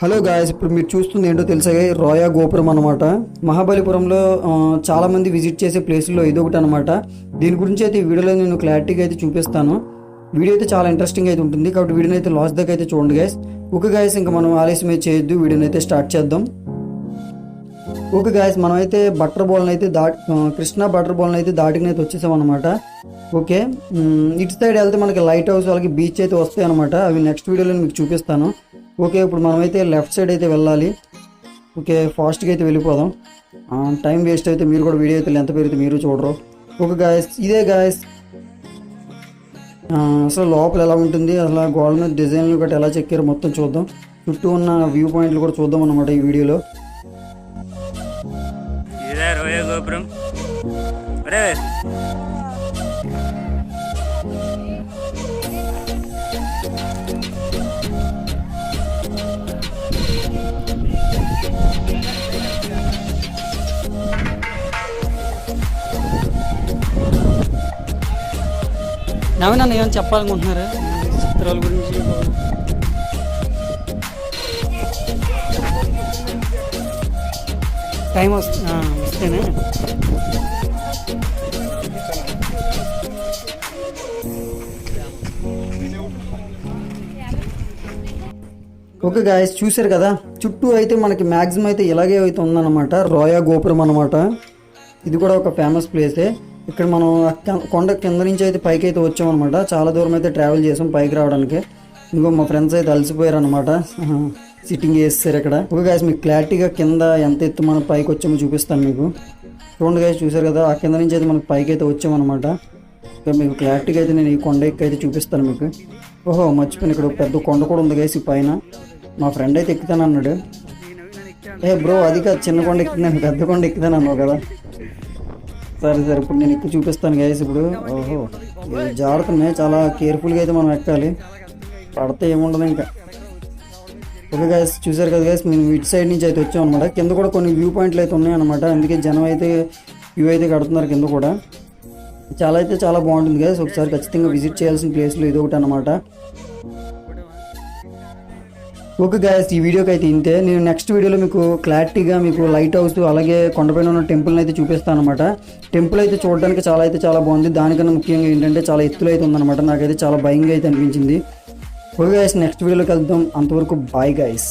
Hello guys, ఇప్పుడు మీరు చూస్తుంది ఏంటో తెలుసా? రోయా గోపురం అనమాట. మహాబలిపురంలో చాలామంది విజిట్ చేసే ప్లేసుల్లో ఇదొకటి అనమాట. దీని గురించి అయితే ఈ వీడియోలో నేను క్లారిటీగా అయితే చూపిస్తాను. వీడియో అయితే చాలా ఇంట్రెస్టింగ్ అయితే ఉంటుంది, కాబట్టి వీడియోని అయితే లాస్ట్ దాకా అయితే చూడండి గైస్. ఓకే గాయస్, ఇంకా మనం ఆలస్యం అయితే చేయొద్దు, వీడియోని అయితే స్టార్ట్ చేద్దాం. ఓకే గాయస్, మనమైతే బటర్ బాల్ని అయితే కృష్ణా బటర్ బాల్ని అయితే దాటికనైతే వచ్చేసాం అనమాట. ఓకే, ఇటు సైడ్ వెళ్తే మనకి లైట్ హౌస్ అలాగే బీచ్ అయితే వస్తాయి అనమాట. అవి నెక్స్ట్ వీడియోలో మీకు చూపిస్తాను. ఓకే, ఇప్పుడు మనమైతే లెఫ్ట్ సైడ్ అయితే వెళ్ళాలి. ఓకే, ఫాస్ట్గా అయితే వెళ్ళిపోదాం. టైం వేస్ట్ అయితే మీరు కూడా వీడియో అయితే ఎంత పెరిగితే మీరు చూడరు. ఓకే గాయస్, ఇదే గాయస్ అసలు లోపల ఎలా ఉంటుంది, అసలు గోడ మీద డిజైన్లు గట్రా ఎలా చెక్కారో మొత్తం చూద్దాం. చుట్టూ ఉన్న వ్యూ పాయింట్లు కూడా చూద్దాం అన్నమాట ఈ వీడియోలో. గోపురం నవీన్ అన్న ఏమైనా చెప్పాలనుకుంటున్నారా చిత్రాల గురించి? టైం వస్తేనే ఓకే గాయస్, చూసారు కదా, చుట్టూ అయితే మనకి మ్యాక్సిమం అయితే ఇలాగే అయితే ఉందన్నమాట. రోయా గోపురం అనమాట. ఇది కూడా ఒక ఫేమస్ ప్లేసే. ఇక్కడ మనం కొండ కింద నుంచి అయితే పైకి అయితే వచ్చామన్నమాట. చాలా దూరం అయితే ట్రావెల్ చేసాం పైకి రావడానికి. ఇంకో మా ఫ్రెండ్స్ అయితే అలసిపోయారు అనమాట, సిట్టింగ్ చేస్తారు ఇక్కడ. ఓకే గాయస్, మీకు క్లారిటీగా కింద ఎంత ఎత్తు మనం పైకి వచ్చామో చూపిస్తాను మీకు. చూడండి గాయస్, చూసారు కదా, ఆ కింద నుంచి అయితే మనకి పైకి అయితే వచ్చామన్నమాట. ఇంకా మీకు క్లారిటీగా అయితే నేను ఈ కొండ ఎక్కి అయితే చూపిస్తాను మీకు. ఓహో, మర్చిపోయిన, ఇక్కడ పెద్ద కొండ కూడా ఉంది గాయస్ ఈ పైన. మా ఫ్రెండ్ అయితే ఎక్కుతాను అన్నాడు. బ్రో, అది కాదు, చిన్న కొండ ఎక్కుతున్నాను, పెద్ద కొండ ఎక్కుతాను అన్నావు కదా. సరే సరే, ఇప్పుడు నేను ఎక్కువ చూపిస్తాను గైస్. ఇప్పుడు ఓహో, జాగ్రత్తనే, చాలా కేర్ఫుల్గా అయితే మనం ఎక్కాలి, పడితే ఏముండదు ఇంకా. ఓకే గైస్, చూసారు కదా గైస్, మేము ఇటు సైడ్ నుంచి అయితే వచ్చాం అనమాట. కింద కూడా కొన్ని వ్యూ పాయింట్లు అయితే ఉన్నాయన్నమాట. అందుకే జనం అయితే వ్యూ అయితే కడుతున్నారు కింద కూడా. చాలా బాగుంటుంది గైస్. ఒకసారి ఖచ్చితంగా విజిట్ చేయాల్సిన ప్లేస్లో ఇది ఒకటి అనమాట. ఓకే గాయస్, ఈ వీడియోకి అయితే ఇంతే. నేను నెక్స్ట్ వీడియోలో మీకు క్లారిటీగా మీకు లైట్ హౌస్ అలాగే కొండపైన ఉన్న టెంపుల్ని అయితే చూపిస్తాను అనమాట. టెంపుల్ అయితే చూడడానికి చాలా బాగుంది. దానికన్నా ముఖ్యంగా ఏంటంటే చాలా ఎత్తులో అయితే ఉందన్నమాట. నాకైతే చాలా భయంగా అయితే అనిపించింది. ఓకే గాయస్, నెక్స్ట్ వీడియోలోకి వెళ్దాం. అంతవరకు బాయ్ గాయస్.